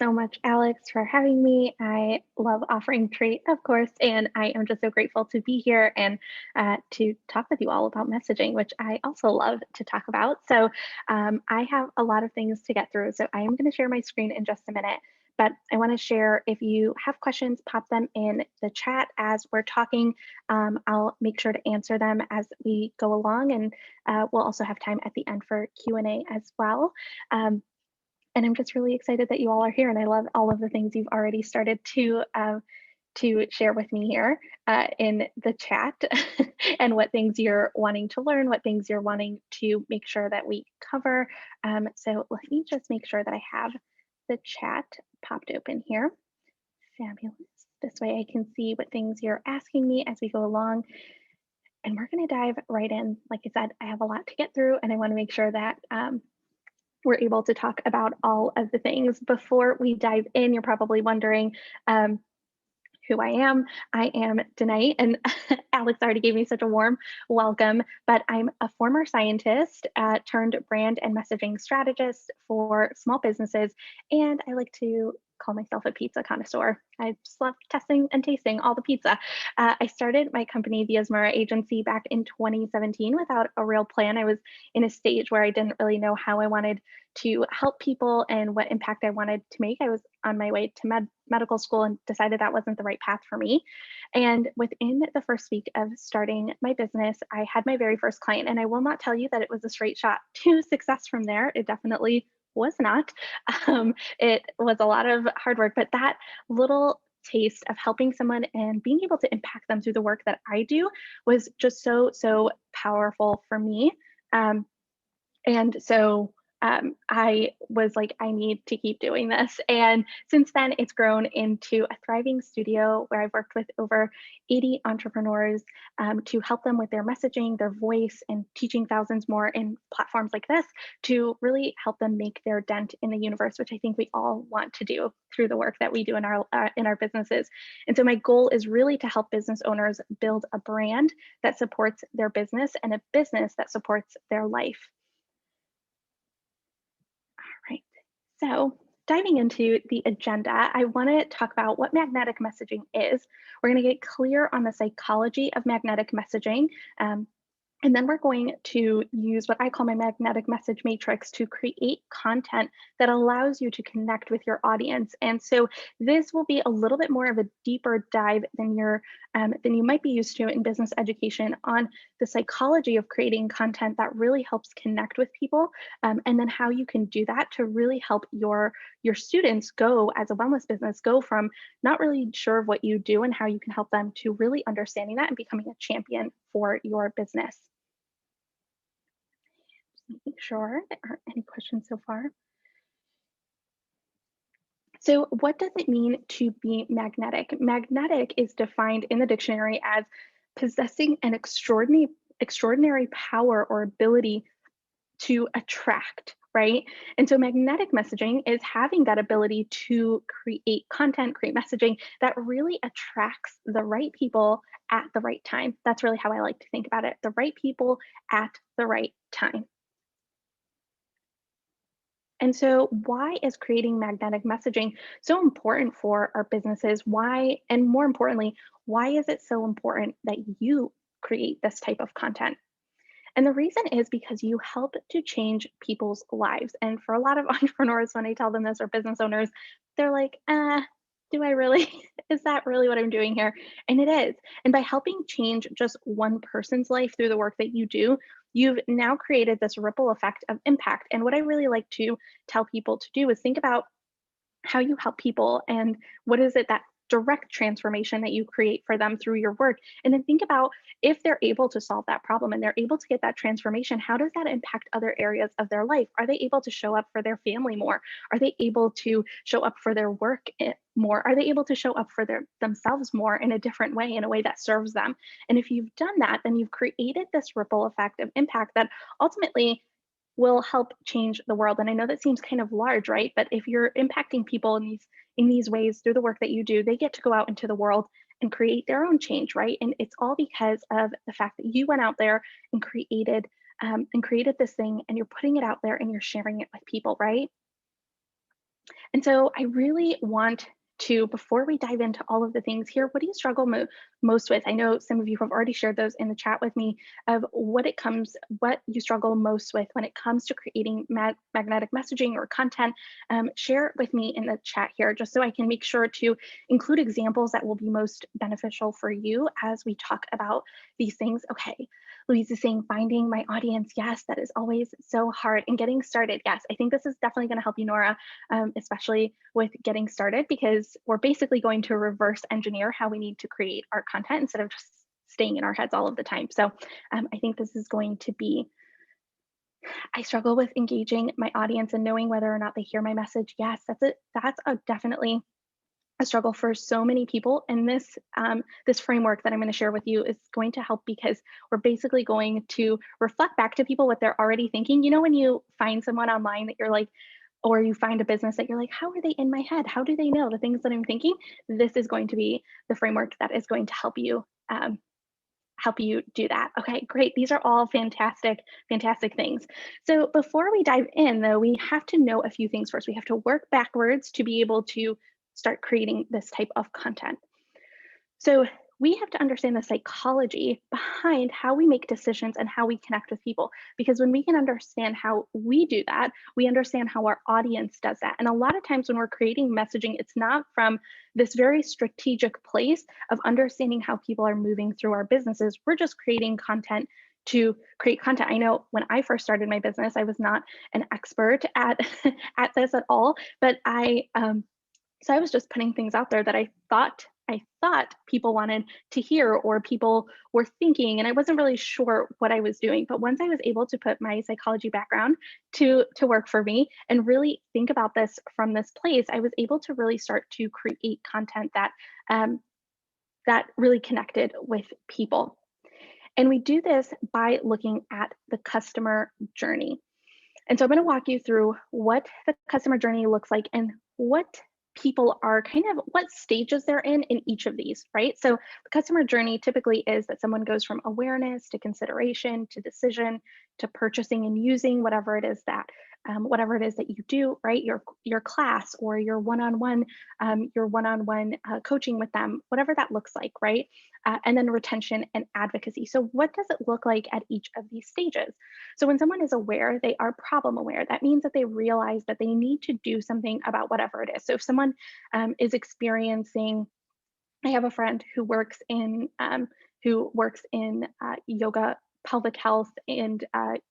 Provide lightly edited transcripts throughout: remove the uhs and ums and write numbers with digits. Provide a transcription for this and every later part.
so much, Alex, for having me. I love offering treat, of course, and I am just so grateful to be here and to talk with you all about messaging, which I also love to talk about. I have a lot of things to get through, so I am going to share my screen in just a minute. But I want to share if you have questions, pop them in the chat as we're talking. I'll make sure to answer them as we go along, and we'll also have time at the end for Q&A as well. And I'm just really excited that you all are here, and I love all of the things you've already started to share with me here in the chat, and what things you're wanting to learn, what things you're wanting to make sure that we cover. So let me just make sure that I have the chat popped open here. Fabulous. This way I can see what things you're asking me as we go along. And we're going to dive right in. Like I said, I have a lot to get through, and I want to make sure that we're able to talk about all of the things. Before we dive in, you're probably wondering who I am. I am Danait, and Alex already gave me such a warm welcome, but I'm a former scientist turned brand and messaging strategist for small businesses, and I like to call myself a pizza connoisseur. I just love testing and tasting all the pizza. I started my company, the Asmara Agency, back in 2017 without a real plan. I was in a stage where I didn't really know how I wanted to help people and what impact I wanted to make. I was on my way to medical school and decided that wasn't the right path for me. And within the first week of starting my business, I had my very first client. And I will not tell you that it was a straight shot to success from there. It definitely was not. It was a lot of hard work, but that little taste of helping someone and being able to impact them through the work that I do was just so powerful for me. And so I was like, I need to keep doing this. And since then, it's grown into a thriving studio where I've worked with over 80 entrepreneurs to help them with their messaging, their voice, and teaching thousands more in platforms like this to really help them make their dent in the universe, which I think we all want to do through the work that we do in our businesses. And so my goal is really to help business owners build a brand that supports their business and a business that supports their life. Right. So diving into the agenda, I want to talk about what magnetic messaging is. We're going to get clear on the psychology of magnetic messaging. And then we're going to use what I call my magnetic message matrix to create content that allows you to connect with your audience. And so this will be a little bit more of a deeper dive than you might be used to in business education on the psychology of creating content that really helps connect with people, and then how you can do that to really help your students go as a wellness business, go from not really sure of what you do and how you can help them to really understanding that and becoming a champion for your business. Making sure there aren't any questions so far. So what does it mean to be magnetic? Magnetic is defined in the dictionary as possessing an extraordinary power or ability to attract, right? And so magnetic messaging is having that ability to create content, create messaging that really attracts the right people at the right time. That's really how I like to think about it. The right people at the right time. And so why is creating magnetic messaging so important for our businesses? Why, and more importantly, why is it so important that you create this type of content? And the reason is because you help to change people's lives. And for a lot of entrepreneurs, when I tell them this, or business owners, they're like, do I really? Is that really what I'm doing here? And it is. And by helping change just one person's life through the work that you do, you've now created this ripple effect of impact. And what I really like to tell people to do is think about how you help people and what is it that direct transformation that you create for them through your work. And then think about if they're able to solve that problem and they're able to get that transformation, how does that impact other areas of their life? Are they able to show up for their family more? Are they able to show up for their work more? Are they able to show up for themselves more in a different way, in a way that serves them? And if you've done that, then you've created this ripple effect of impact that ultimately will help change the world. And I know that seems kind of large, right? But if you're impacting people in these ways through the work that you do, they get to go out into the world and create their own change, right? And it's all because of the fact that you went out there and created this thing, and you're putting it out there and you're sharing it with people, right? And so I really want to, before we dive into all of the things here, what do you struggle most with? I know some of you have already shared those in the chat with me of what you struggle most with when it comes to creating magnetic messaging or content. Share it with me in the chat here, just so I can make sure to include examples that will be most beneficial for you as we talk about these things. Okay, Louise is saying finding my audience. Yes, that is always so hard. And getting started. Yes, I think this is definitely going to help you, Nora, especially with getting started, because we're basically going to reverse engineer how we need to create our content instead of just staying in our heads all of the time. So I think this is going to be, I struggle with engaging my audience and knowing whether or not they hear my message. Yes, that's it. That's a definitely a struggle for so many people. And this framework that I'm going to share with you is going to help, because we're basically going to reflect back to people what they're already thinking. You know, when you find someone online that you're like, or you find a business that you're like, how are they in my head? How do they know the things that I'm thinking? This is going to be the framework that is going to help you do that. Okay, great. These are all fantastic, fantastic things. So before we dive in, though, we have to know a few things first. We have to work backwards to be able to start creating this type of content. So we have to understand the psychology behind how we make decisions and how we connect with people. Because when we can understand how we do that, we understand how our audience does that. And a lot of times when we're creating messaging, it's not from this very strategic place of understanding how people are moving through our businesses. We're just creating content to create content. I know when I first started my business, I was not an expert at at this at all, but so I was just putting things out there that I thought people wanted to hear or people were thinking, and I wasn't really sure what I was doing. But once I was able to put my psychology background to work for me and really think about this from this place, I was able to really start to create content um, that really connected with people. And we do this by looking at the customer journey. And so I'm going to walk you through what the customer journey looks like and what people are kind of what stages they're in each of these, right? So the customer journey typically is that someone goes from awareness to consideration to decision to purchasing and using whatever it is that you do, right? Your class or your one-on-one coaching with them, whatever that looks like, right? And then retention and advocacy. So what does it look like at each of these stages? So when someone is aware, they are problem aware. That means that they realize that they need to do something about whatever it is. So if someone is experiencing, I have a friend who works in yoga, pelvic health, and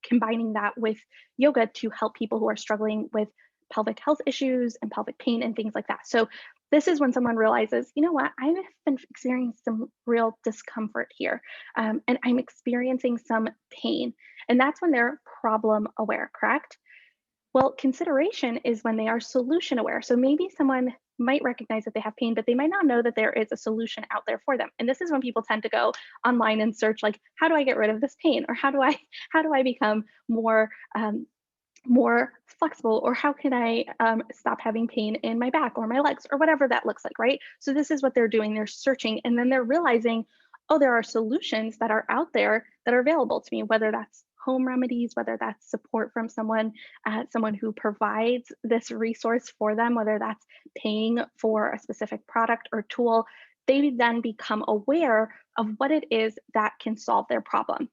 combining that with yoga to help people who are struggling with pelvic health issues and pelvic pain and things like that. So this is when someone realizes, you know what, I have been experiencing some real discomfort here, and I'm experiencing some pain, and that's when they're problem aware, correct? Well, consideration is when they are solution aware. So maybe someone might recognize that they have pain, but they might not know that there is a solution out there for them. And this is when people tend to go online and search, like, how do I get rid of this pain? Or how do I become more flexible, or how can I stop having pain in my back or my legs, or whatever that looks like, right? So this is what they're doing. They're searching, and then they're realizing, oh, there are solutions that are out there that are available to me, whether that's home remedies, whether that's support from someone who provides this resource for them, whether that's paying for a specific product or tool. They then become aware of what it is that can solve their problem.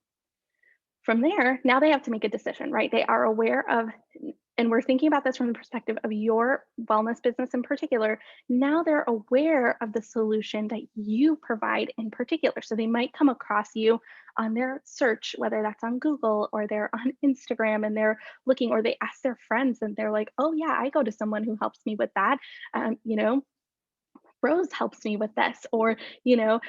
From there, now they have to make a decision, right? They are aware of, and we're thinking about this from the perspective of your wellness business in particular. Now they're aware of the solution that you provide in particular. So they might come across you on their search, whether that's on Google or they're on Instagram and they're looking, or they ask their friends and they're like, oh, yeah, I go to someone who helps me with that. You know, Rose helps me with this, or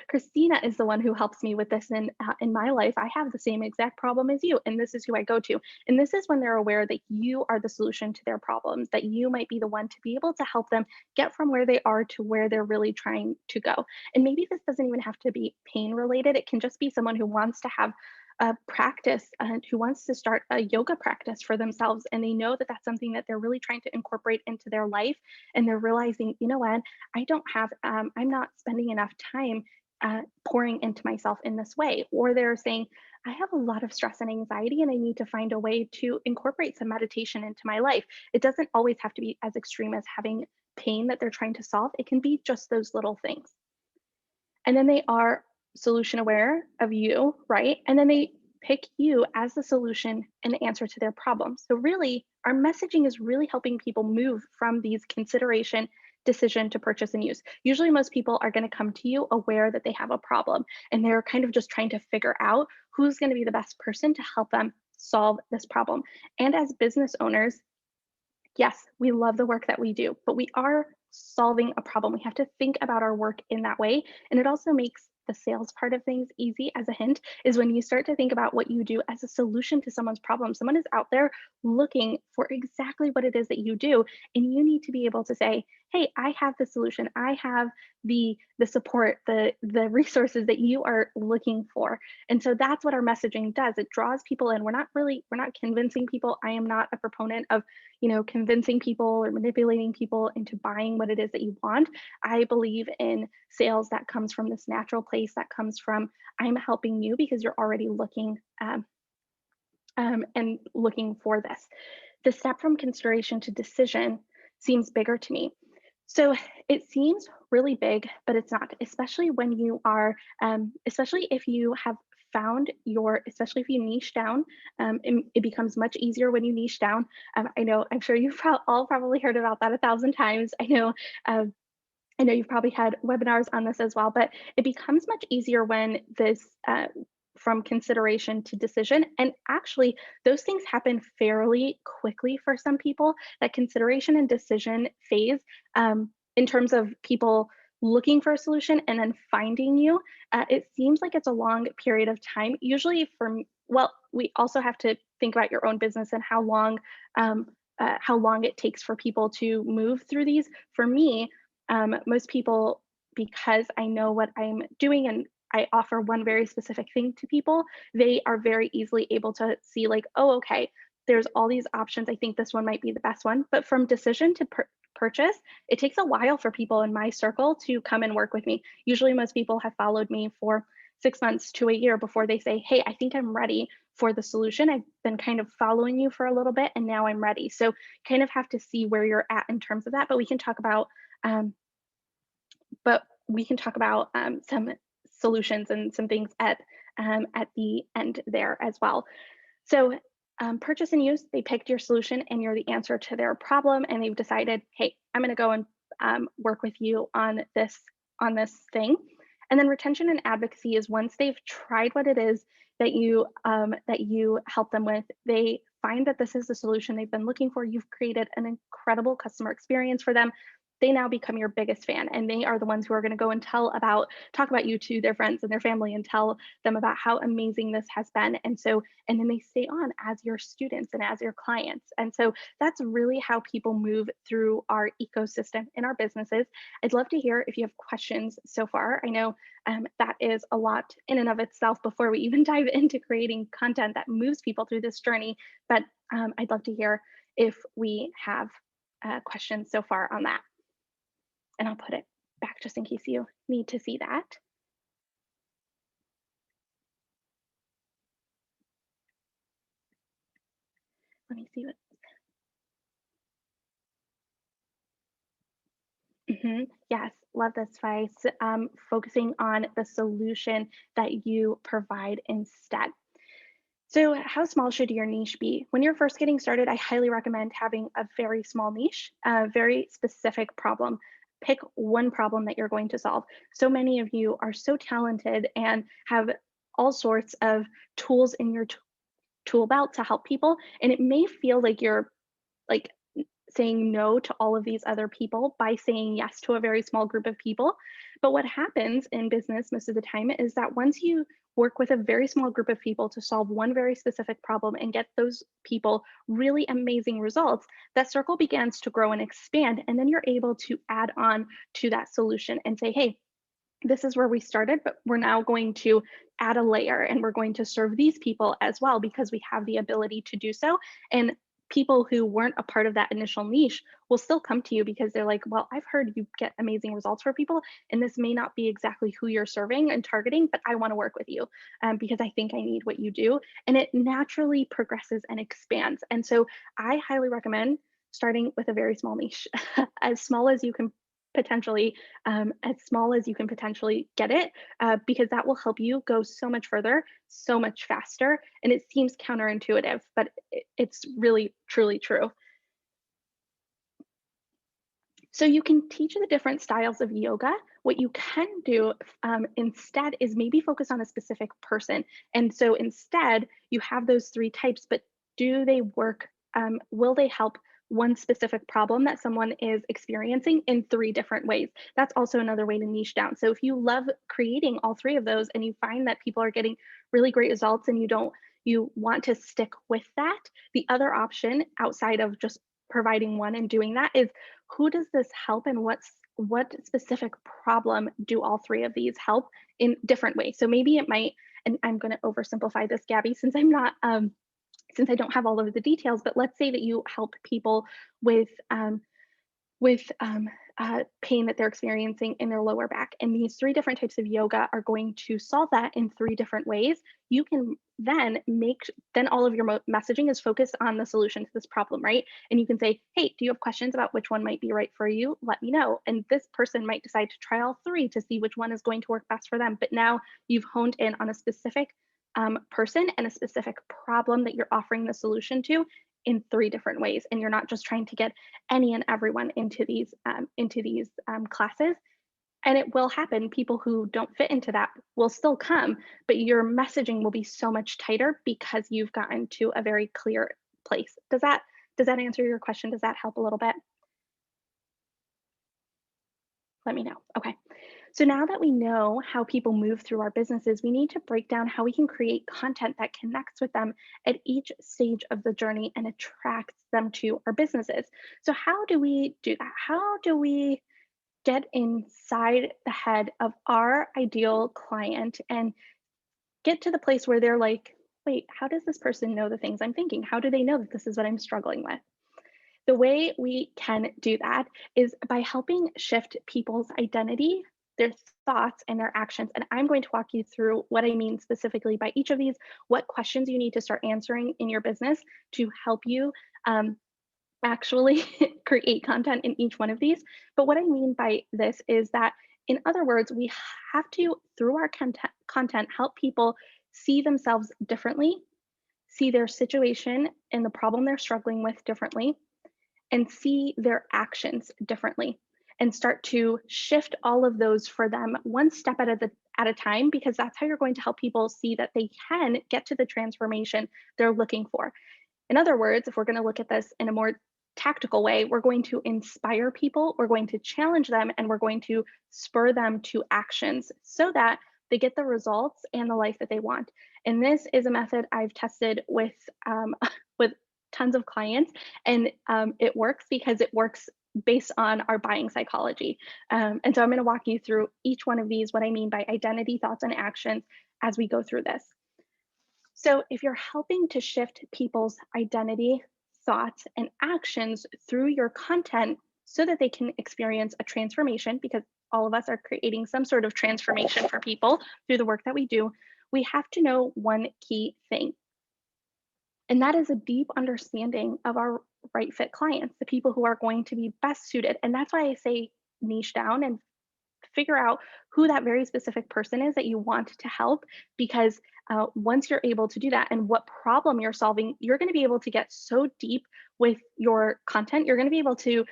Christina is the one who helps me with this in my life. I have the same exact problem as you, and this is who I go to. And this is when they're aware that you are the solution to their problems, that you might be the one to be able to help them get from where they are to where they're really trying to go. And maybe this doesn't even have to be pain related. It can just be someone who wants to have a practice, who wants to start a yoga practice for themselves, and they know that that's something that they're really trying to incorporate into their life. And they're realizing, you know what, I'm not spending enough time pouring into myself in this way. Or they're saying, I have a lot of stress and anxiety, and I need to find a way to incorporate some meditation into my life. It doesn't always have to be as extreme as having pain that they're trying to solve, it can be just those little things. And then they are solution aware of you, right? And then they pick you as the solution and the answer to their problem. So really, our messaging is really helping people move from these consideration, decision to purchase and use. Usually most people are going to come to you aware that they have a problem, and they're kind of just trying to figure out who's going to be the best person to help them solve this problem. And as business owners, yes, we love the work that we do, but we are solving a problem. We have to think about our work in that way. And it also makes the sales part of things easy. As a hint, is when you start to think about what you do as a solution to someone's problem. Someone is out there looking for exactly what it is that you do. And you need to be able to say, hey, I have the solution. I have the support, the resources that you are looking for. And so that's what our messaging does. It draws people in. We're not convincing people. I am not a proponent of convincing people or manipulating people into buying what it is that you want. I believe in sales that comes from this natural place, that comes from I'm helping you because you're already looking and looking for this. The step from consideration to decision seems bigger to me. So it seems really big, but it's not, especially when you are, especially if you have found especially if you niche down, it becomes much easier when you niche down. I know, I'm sure you've all probably heard about that 1,000 times. Um, I know you've probably had webinars on this as well, but it becomes much easier when this from consideration to decision. And actually, those things happen fairly quickly for some people. That consideration and decision phase, in terms of people looking for a solution and then finding you, it seems like it's a long period of time. Usually, well, we also have to think about your own business and how long it takes for people to move through these. For me, most people, because I know what I'm doing and I offer one very specific thing to people, they are very easily able to see like, oh, okay, there's all these options. I think this one might be the best one. But from decision to purchase, it takes a while for people in my circle to come and work with me. Usually most people have followed me for 6 months to a year before they say, hey, I think I'm ready for the solution. I've been kind of following you for a little bit and now I'm ready. So kind of have to see where you're at in terms of that, but we can talk about um, some solutions and some things at the end there as well. So purchase and use, they picked your solution and you're the answer to their problem, and they've decided, hey, I'm going to go and work with you on this thing. And then retention and advocacy is once they've tried what it is that you help them with, they find that this is the solution they've been looking for. You've created an incredible customer experience for them. They now become your biggest fan, and they are the ones who are going to go and talk about you to their friends and their family and tell them about how amazing this has been. And then they stay on as your students and as your clients. And so that's really how people move through our ecosystem in our businesses. I'd love to hear if you have questions so far. I know that is a lot in and of itself before we even dive into creating content that moves people through this journey. But I'd love to hear if we have questions so far on that. And I'll put it back just in case you need to see that. Let me see what. Yes, love this, Vice. Focusing on the solution that you provide instead. So how small should your niche be? When you're first getting started, I highly recommend having a very small niche, a very specific problem. Pick one problem that you're going to solve. So many of you are so talented and have all sorts of tools in your tool belt to help people. And it may feel like you're like saying no to all of these other people by saying yes to a very small group of people. But what happens in business most of the time is that once you work with a very small group of people to solve one very specific problem and get those people really amazing results, that circle begins to grow and expand. And then you're able to add on to that solution and say, hey, this is where we started, but we're now going to add a layer and we're going to serve these people as well because we have the ability to do so. And people who weren't a part of that initial niche will still come to you because they're like, well, I've heard you get amazing results for people, and this may not be exactly who you're serving and targeting, but I want to work with you because I think I need what you do. And it naturally progresses and expands. And so I highly recommend starting with a very small niche, as small as you can potentially as small as you can potentially get it, because that will help you go so much further, so much faster. And it seems counterintuitive, but it's really, truly true. So you can teach the different styles of yoga. What you can do instead is maybe focus on a specific person. And so instead, you have those three types, but do they work? Will they help one specific problem that someone is experiencing in three different ways? That's also another way to niche down. So if you love creating all three of those and you find that people are getting really great results and you want to stick with that, the other option outside of just providing one and doing that is who does this help and what specific problem do all three of these help in different ways. So maybe it might, and I'm going to oversimplify this, Gabby, since I'm not since I don't have all of the details, but let's say that you help people with with pain that they're experiencing in their lower back. And these three different types of yoga are going to solve that in three different ways. You can then all of your messaging is focused on the solution to this problem, right? And you can say, hey, do you have questions about which one might be right for you? Let me know. And this person might decide to try all three to see which one is going to work best for them. But now you've honed in on a specific person and a specific problem that you're offering the solution to in three different ways, and you're not just trying to get any and everyone into these classes. And it will happen. People who don't fit into that will still come, but your messaging will be so much tighter because you've gotten to a very clear place. Does that answer your question? Does that help a little bit? Let me know. Okay. So now that we know how people move through our businesses, we need to break down how we can create content that connects with them at each stage of the journey and attracts them to our businesses. So, how do we do that? How do we get inside the head of our ideal client and get to the place where they're like, wait, how does this person know the things I'm thinking? How do they know that this is what I'm struggling with? The way we can do that is by helping shift people's identity, their thoughts, and their actions. And I'm going to walk you through what I mean specifically by each of these, what questions you need to start answering in your business to help you actually create content in each one of these. But what I mean by this is that, in other words, we have to, through our content help people see themselves differently, see their situation and the problem they're struggling with differently, and see their actions differently and start to shift all of those for them one step at a time, because that's how you're going to help people see that they can get to the transformation they're looking for. In other words, if we're going to look at this in a more tactical way, we're going to inspire people, we're going to challenge them, and we're going to spur them to actions so that they get the results and the life that they want. And this is a method I've tested with with tons of clients, and it works because it works based on our buying psychology. And so I'm going to walk you through each one of these, what I mean by identity, thoughts, and actions as we go through this. So, if you're helping to shift people's identity, thoughts, and actions through your content so that they can experience a transformation, because all of us are creating some sort of transformation for people through the work that we do, we have to know one key thing. And that is a deep understanding of our right fit clients, the people who are going to be best suited. And that's why I say niche down and figure out who that very specific person is that you want to help, because once you're able to do that and what problem you're solving, you're going to be able to get so deep with your content. You're going to be able to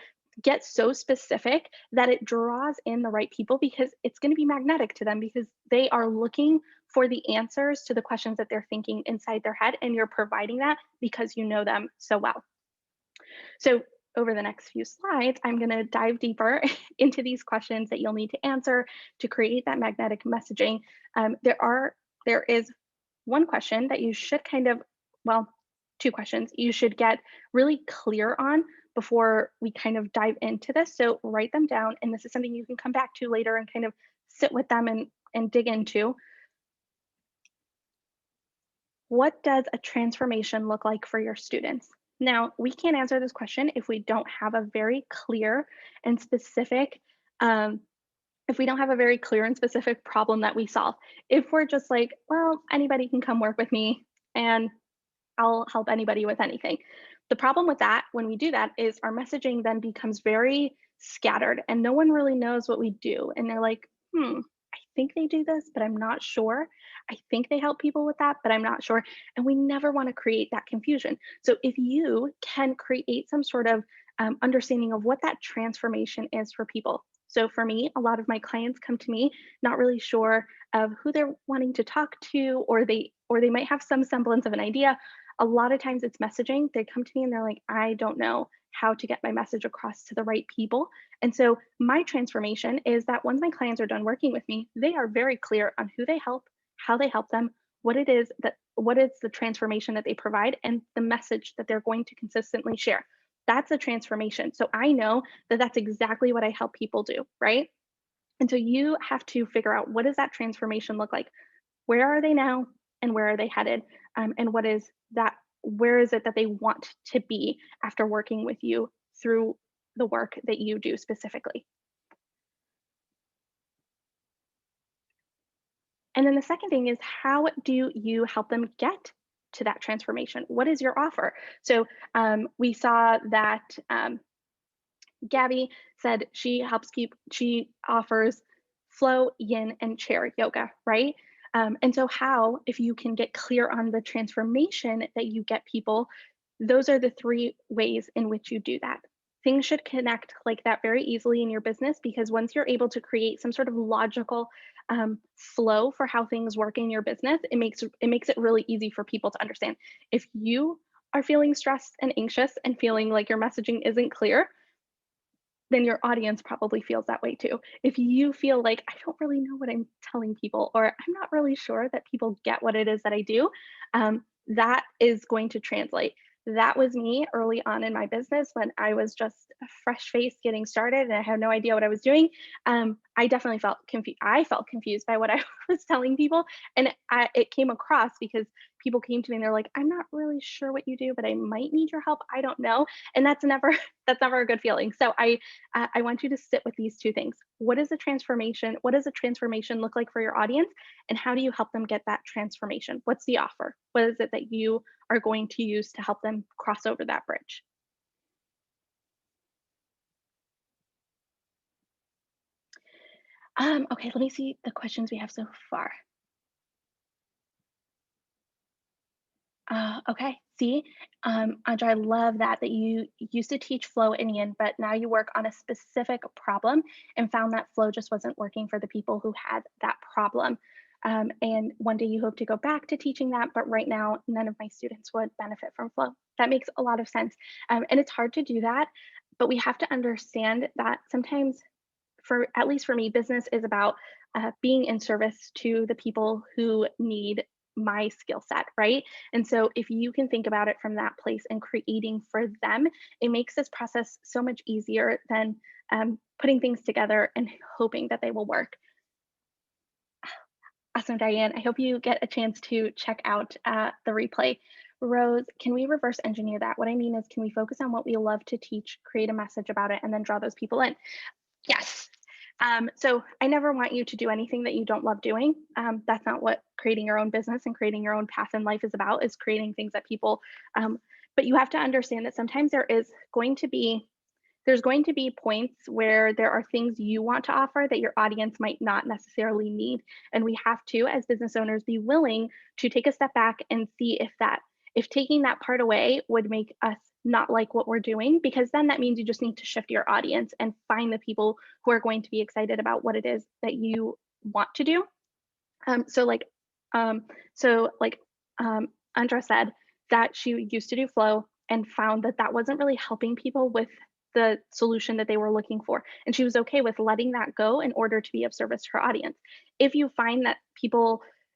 get so specific that it draws in the right people, because it's going to be magnetic to them, because they are looking for the answers to the questions that they're thinking inside their head, and you're providing that because you know them so well. So over the next few slides, I'm going to dive deeper into these questions that you'll need to answer to create that magnetic messaging. There is one question that you should well, two questions you should get really clear on before we kind of dive into this. So write them down, and this is something you can come back to later and kind of sit with them and dig into. What does a transformation look like for your students? Now, we can't answer this question if we don't have a very clear and specific um, if we don't have a very clear and specific problem that we solve. If we're just like, well, anybody can come work with me and I'll help anybody with anything. The problem with that, when we do that, is our messaging then becomes very scattered and no one really knows what we do. And they're like, I think they do this, but I'm not sure. I think they help people with that, but I'm not sure. And we never want to create that confusion. So if you can create some sort of understanding of what that transformation is for people. So for me, a lot of my clients come to me not really sure of who they're wanting to talk to, or they might have some semblance of an idea. A lot of times it's messaging. They come to me and they're like, I don't know how to get my message across to the right people. And so my transformation is that once my clients are done working with me, they are very clear on who they help, how they help them, what is the transformation that they provide, and the message that they're going to consistently share. That's a transformation. So I know that that's exactly what I help people do, right? And so you have to figure out, what does that transformation look like? Where are they now and where are they headed? And what is that? Where is it that they want to be after working with you through the work that you do specifically? And then the second thing is, how do you help them get to that transformation? What is your offer? So we saw that Gabby said she offers flow, yin, and chair yoga, right? And so, how, if you can get clear on the transformation that you get people, those are the three ways in which you do that. Things should connect like that very easily in your business, because once you're able to create some sort of logical flow for how things work in your business, it makes it really easy for people to understand. If you are feeling stressed and anxious and feeling like your messaging isn't clear, then your audience probably feels that way too. If you feel like, I don't really know what I'm telling people, or I'm not really sure that people get what it is that I do, that is going to translate. That was me early on in my business when I was just a fresh face getting started and I had no idea what I was doing. I definitely felt confused. I felt confused by what I was telling people, and it came across because people came to me and they're like, "I'm not really sure what you do, but I might need your help. I don't know," and that's never that's never a good feeling. So I want you to sit with these two things. What is a transformation? What does a transformation look like for your audience? And how do you help them get that transformation? What's the offer? What is it that you are going to use to help them cross over that bridge? Okay, let me see the questions we have so far. Okay, see, Andra, I love that you used to teach flow in Yin, but now you work on a specific problem and found that flow just wasn't working for the people who had that problem. And one day you hope to go back to teaching that, but right now none of my students would benefit from flow. That makes a lot of sense. And it's hard to do that, but we have to understand that sometimes, for at least for me, business is about being in service to the people who need my skill set, right? And so if you can think about it from that place and creating for them, it makes this process so much easier than putting things together and hoping that they will work. Awesome, Diane. I hope you get a chance to check out the replay. Rose, can we reverse engineer that? What I mean is, can we focus on what we love to teach, create a message about it, and then draw those people in? Yes. So I never want you to do anything that you don't love doing. That's not what creating your own business and creating your own path in life is about, is creating things that people, but you have to understand that sometimes there's going to be points where there are things you want to offer that your audience might not necessarily need. And we have to, as business owners, be willing to take a step back and see if taking that part away would make us not like what we're doing, because then that means you just need to shift your audience and find the people who are going to be excited about what it is that you want to do. Um, so like, um, so like Andra said, that she used to do flow and found that that wasn't really helping people with the solution that they were looking for, and she was okay with letting that go in order to be of service to her audience. If you find that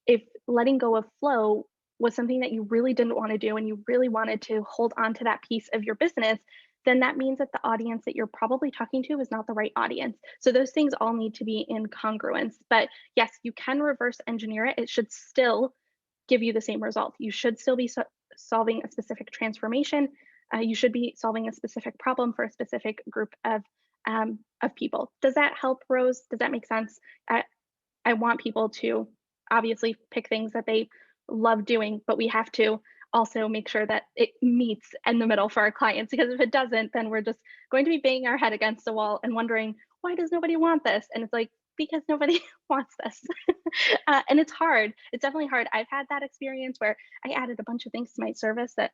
if letting go of flow was something that you really didn't want to do and you really wanted to hold on to that piece of your business, then that means that the audience that you're probably talking to is not the right audience. So those things all need to be in congruence. But yes, you can reverse engineer it. It should still give you the same result. You should still be solving a specific transformation. You should be solving a specific problem for a specific group of people. Does that help, Rose? Does that make sense? I want people to obviously pick things that they love doing, but we have to also make sure that it meets in the middle for our clients, because if it doesn't, then we're just going to be banging our head against the wall and wondering, why does nobody want this? And it's like, because nobody wants this. And it's hard. It's definitely hard. I've had that experience where I added a bunch of things to my service that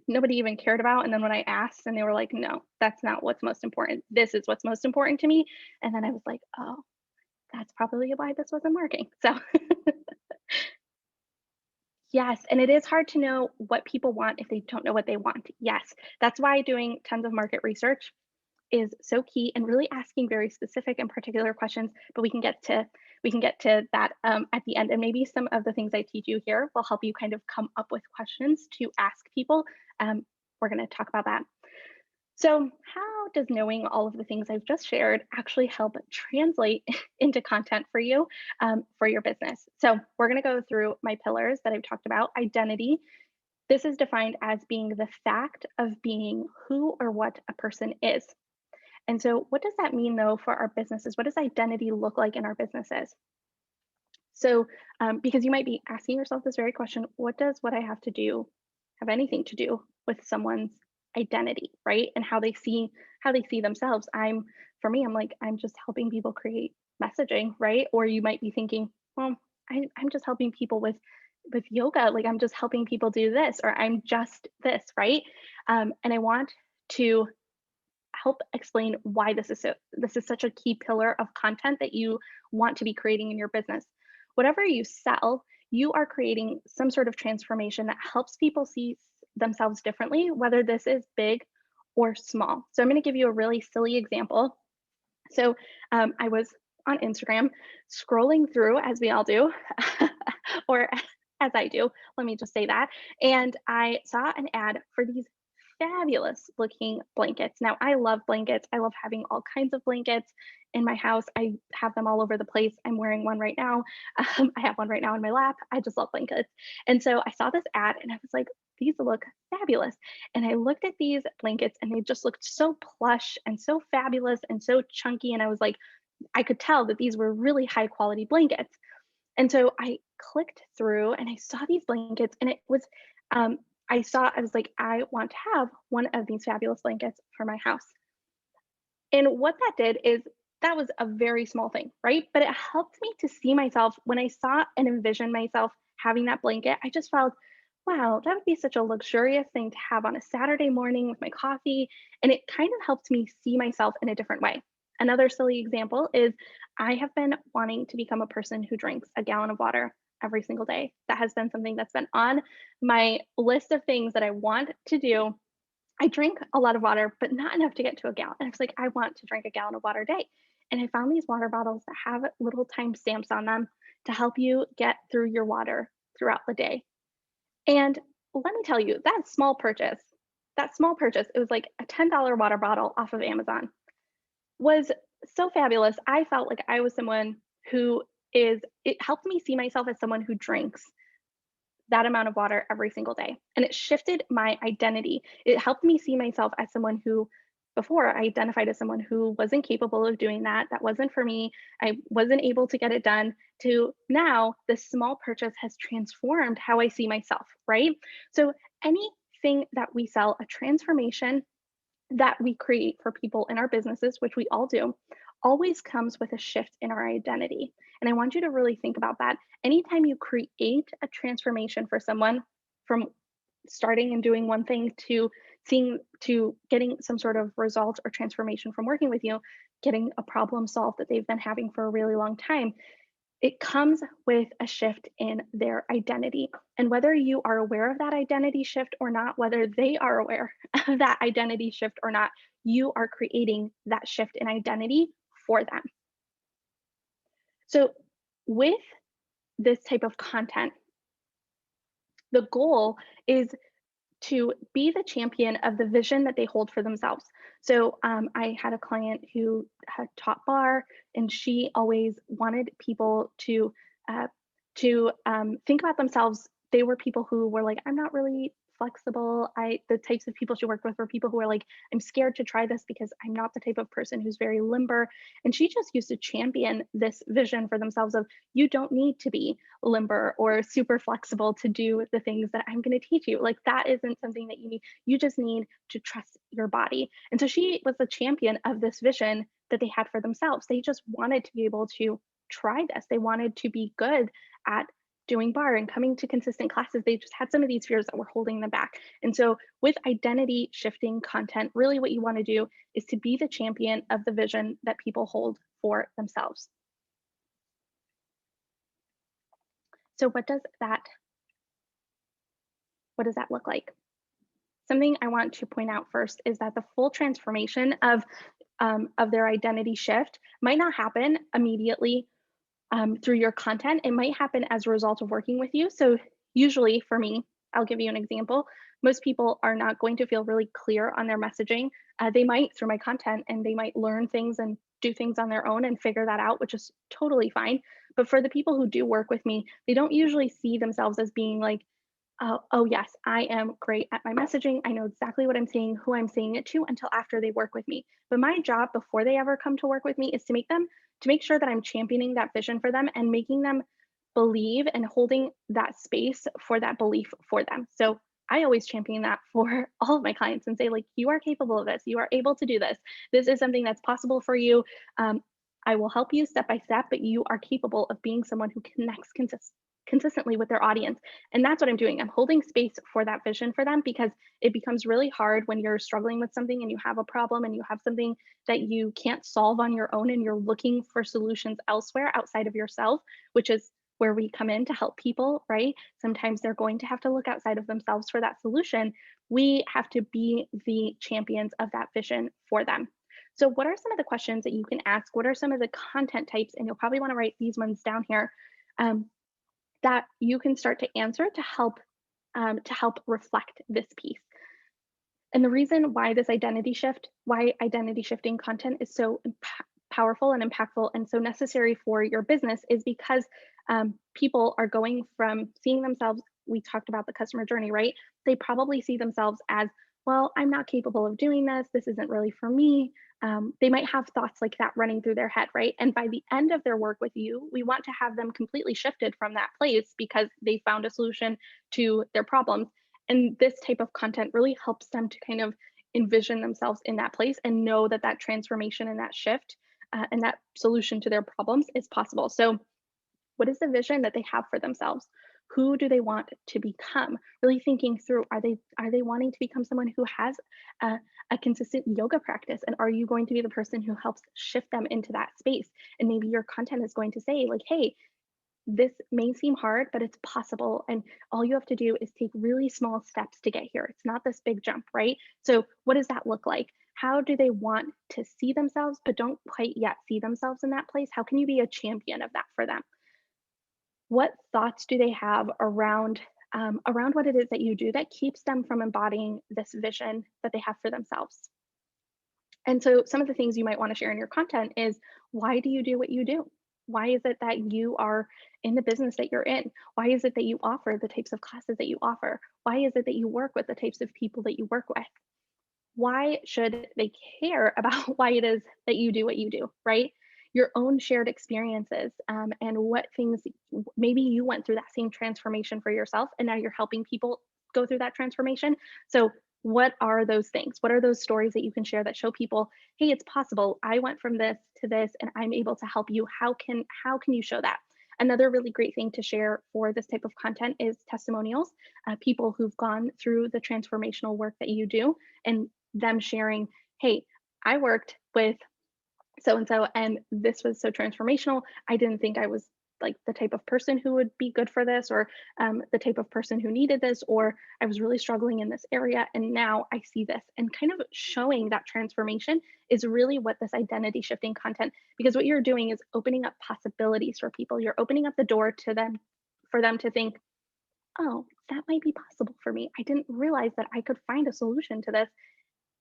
nobody even cared about. And then when I asked, and they were like, no, that's not what's most important. This is what's most important to me. And then I was like, oh, that's probably why this wasn't working. So, yes, and it is hard to know what people want if they don't know what they want. Yes, that's why doing tons of market research is so key, and really asking very specific and particular questions. But we can get to that at the end, and maybe some of the things I teach you here will help you kind of come up with questions to ask people. We're going to talk about that. So, how does knowing all of the things I've just shared actually help translate into content for your business? So, we're going to go through my pillars that I've talked about. Identity. This is defined as being the fact of being who or what a person is. And so, what does that mean though for our businesses? What does identity look like in our businesses? So, because you might be asking yourself this very question, what does what I have to do have anything to do with someone's identity, right? And how they see themselves. For me, I'm like, I'm just helping people create messaging, right? Or you might be thinking, well, I'm just helping people with yoga, like I'm just helping people do this, or I'm just this, right? And I want to help explain why this is such a key pillar of content that you want to be creating in your business. Whatever you sell, you are creating some sort of transformation that helps people see themselves differently, whether this is big or small. So I'm going to give you a really silly example. So I was on Instagram scrolling through, as we all do, or as I do, let me just say that. And I saw an ad for these fabulous looking blankets. Now, I love blankets. I love having all kinds of blankets in my house. I have them all over the place. I'm wearing one right now. I have one right now in my lap. I just love blankets. And so I saw this ad and I was like, these look fabulous. And I looked at these blankets and they just looked so plush and so fabulous and so chunky. And I was like, I could tell that these were really high quality blankets. And so I clicked through and I saw these blankets, and it was, I was like, I want to have one of these fabulous blankets for my house. And what that did is that was a very small thing, right? But it helped me to see myself when I saw and envisioned myself having that blanket. I just felt, wow, that would be such a luxurious thing to have on a Saturday morning with my coffee. And it kind of helped me see myself in a different way. Another silly example is I have been wanting to become a person who drinks a gallon of water every single day. That has been something that's been on my list of things that I want to do. I drink a lot of water, but not enough to get to a gallon. And I was like, I want to drink a gallon of water a day. And I found these water bottles that have little time stamps on them to help you get through your water throughout the day. And let me tell you, that small purchase, it was like a $10 water bottle off of Amazon, was so fabulous. I felt like I was someone it helped me see myself as someone who drinks that amount of water every single day. And it shifted my identity. It helped me see myself as someone who, before I identified as someone who wasn't capable of doing that, that wasn't for me, I wasn't able to get it done, to now this small purchase has transformed how I see myself, right? So anything that we sell, a transformation that we create for people in our businesses, which we all do, always comes with a shift in our identity. And I want you to really think about that. Anytime you create a transformation for someone, from starting and doing one thing to getting some sort of result or transformation from working with you, getting a problem solved that they've been having for a really long time, it comes with a shift in their identity. And whether you are aware of that identity shift or not, whether they are aware of that identity shift or not, you are creating that shift in identity for them. So, with this type of content, the goal is to be the champion of the vision that they hold for themselves. So I had a client who had taught bar, and she always wanted people uh, to think about themselves. They were people who were like, I'm not really flexible. The types of people she worked with were people who are like, I'm scared to try this because I'm not the type of person who's very limber. And she just used to champion this vision for themselves of, you don't need to be limber or super flexible to do the things that I'm going to teach you. Like that isn't something that you need. You just need to trust your body. And so she was the champion of this vision that they had for themselves. They just wanted to be able to try this. They wanted to be good at doing bar and coming to consistent classes. They just had some of these fears that were holding them back. And so with identity shifting content, really what you want to do is to be the champion of the vision that people hold for themselves. So what does that look like? Something I want to point out first is that the full transformation of their identity shift might not happen immediately through your content. It might happen as a result of working with you. So usually for me, I'll give you an example. Most people are not going to feel really clear on their messaging. They might through my content, and they might learn things and do things on their own and figure that out, which is totally fine. But for the people who do work with me, they don't usually see themselves as being like, oh, yes, I am great at my messaging. I know exactly what I'm saying, who I'm saying it to until after they work with me. But my job before they ever come to work with me is to make sure that I'm championing that vision for them and making them believe and holding that space for that belief for them. So I always champion that for all of my clients and say, like, you are capable of this. You are able to do this. This is something that's possible for you. I will help you step by step, but you are capable of being someone who connects consistently with their audience. And that's what I'm doing. I'm holding space for that vision for them because it becomes really hard when you're struggling with something and you have a problem and you have something that you can't solve on your own and you're looking for solutions elsewhere outside of yourself, which is where we come in to help people, right? Sometimes they're going to have to look outside of themselves for that solution. We have to be the champions of that vision for them. So, what are some of the questions that you can ask? What are some of the content types? And you'll probably want to write these ones down here. Um, that you can start to answer to help reflect this piece. And the reason why identity shifting content is so powerful and impactful and so necessary for your business is because people are going from seeing themselves. We talked about the customer journey, right? They probably see themselves as, well, I'm not capable of doing this. This isn't really for me. They might have thoughts like that running through their head, right? And by the end of their work with you, we want to have them completely shifted from that place because they found a solution to their problems. And this type of content really helps them to kind of envision themselves in that place and know that that transformation and that shift and that solution to their problems is possible. So, what is the vision that they have for themselves? Who do they want to become? Really thinking through, are they wanting to become someone who has a, a consistent yoga practice? And are you going to be the person who helps shift them into that space? And maybe your content is going to say, like, hey, this may seem hard, but it's possible. And all you have to do is take really small steps to get here. It's not this big jump, right? So, what does that look like? How do they want to see themselves, but don't quite yet see themselves in that place? How can you be a champion of that for them? What thoughts do they have around what it is that you do that keeps them from embodying this vision that they have for themselves? And so some of the things you might want to share in your content is, why do you do what you do? Why is it that you are in the business that you're in? Why is it that you offer the types of classes that you offer? Why is it that you work with the types of people that you work with? Why should they care about why it is that you do what you do, right? Your own shared experiences and what things maybe you went through that same transformation for yourself, and now you're helping people go through that transformation. So, what are those things? What are those stories that you can share that show people, hey, it's possible. I went from this to this, and I'm able to help you. How can you show that? Another really great thing to share for this type of content is testimonials, people who've gone through the transformational work that you do, and them sharing, hey, I worked with so and so, and this was so transformational. I didn't think I was like the type of person who would be good for this, or the type of person who needed this, or I was really struggling in this area, and now I see this. And kind of showing that transformation is really what this identity shifting content, because what you're doing is opening up possibilities for people. You're opening up the door to them for them to think, oh, that might be possible for me. I didn't realize that I could find a solution to this,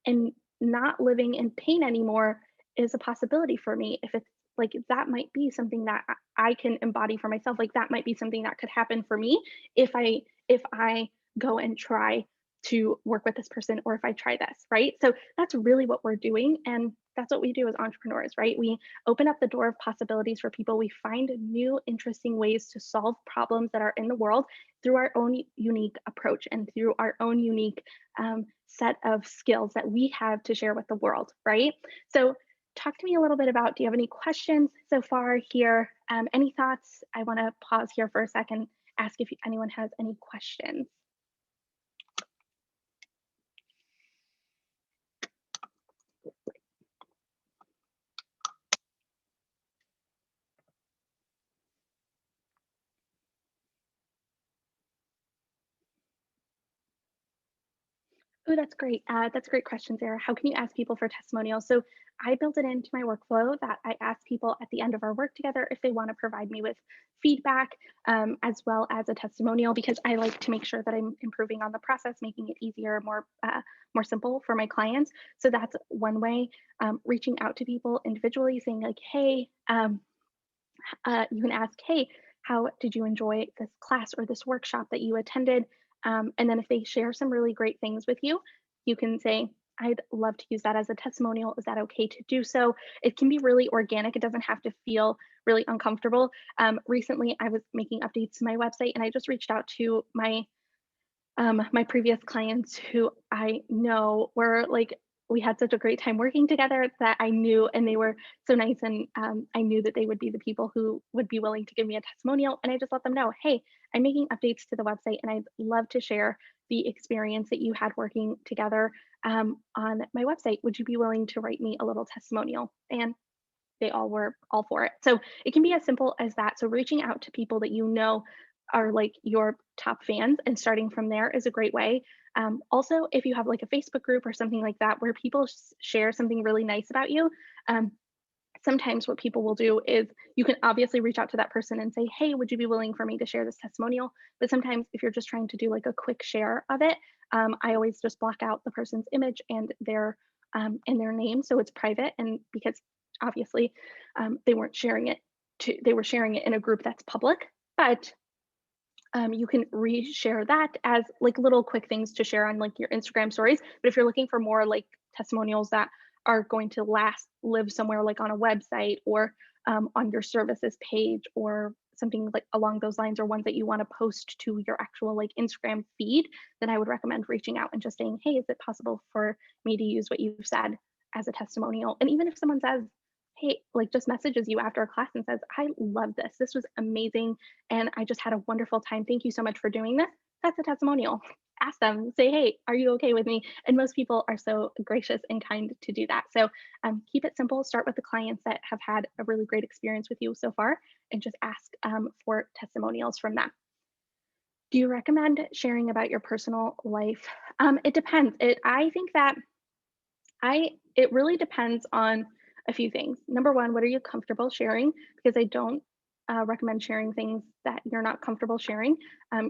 and not living in pain anymore is a possibility for me. If it's like, that might be something that I can embody for myself, like that might be something that could happen for me if I go and try to work with this person, or if I try this, right? So that's really what we're doing. And that's what we do as entrepreneurs, right? We open up the door of possibilities for people. We find new, interesting ways to solve problems that are in the world through our own unique approach and through our own unique set of skills that we have to share with the world, right? So, talk to me a little bit about, do you have any questions so far here? Any thoughts? I want to pause here for a second, ask if anyone has any questions. Oh, that's great. That's a great question, Sarah. How can you ask people for testimonials? So I built it into my workflow that I ask people at the end of our work together if they want to provide me with feedback, as well as a testimonial, because I like to make sure that I'm improving on the process, making it easier, more simple for my clients. So that's one way. Reaching out to people individually, saying like, "Hey," you can ask, "Hey, how did you enjoy this class or this workshop that you attended?" And then if they share some really great things with you, you can say, "I'd love to use that as a testimonial. Is that okay to do so?" It can be really organic. It doesn't have to feel really uncomfortable. Recently, I was making updates to my website, and I just reached out to my previous clients who I know were like, we had such a great time working together that I knew, and they were so nice. And I knew that they would be the people who would be willing to give me a testimonial. And I just let them know, "Hey, I'm making updates to the website and I'd love to share the experience that you had working together on my website. Would you be willing to write me a little testimonial?" And they all were all for it. So it can be as simple as that. So reaching out to people that you know are like your top fans and starting from there is a great way. Also, if you have like a Facebook group or something like that where people share something really nice about you, um, sometimes what people will do is you can obviously reach out to that person and say, "Hey, would you be willing for me to share this testimonial?" But sometimes if you're just trying to do like a quick share of it, I always just block out the person's image and their name, so it's private. And because obviously they weren't sharing it they were sharing it in a group that's public, but you can reshare that as like little quick things to share on like your Instagram stories. But if you're looking for more like testimonials that are going to live somewhere like on a website or on your services page or something like along those lines, or ones that you want to post to your actual like Instagram feed, then I would recommend reaching out and just saying, "Hey, is it possible for me to use what you've said as a testimonial?" And even if someone says, "Hey," like just messages you after a class and says, "I love this. This was amazing. And I just had a wonderful time. Thank you so much for doing this." That's a testimonial. Ask them, say, "Hey, are you okay with me?" And most people are so gracious and kind to do that. So keep it simple. Start with the clients that have had a really great experience with you so far and just ask for testimonials from them. Do you recommend sharing about your personal life? It depends. I think that it really depends on a few things. Number one, what are you comfortable sharing? Because I don't recommend sharing things that you're not comfortable sharing.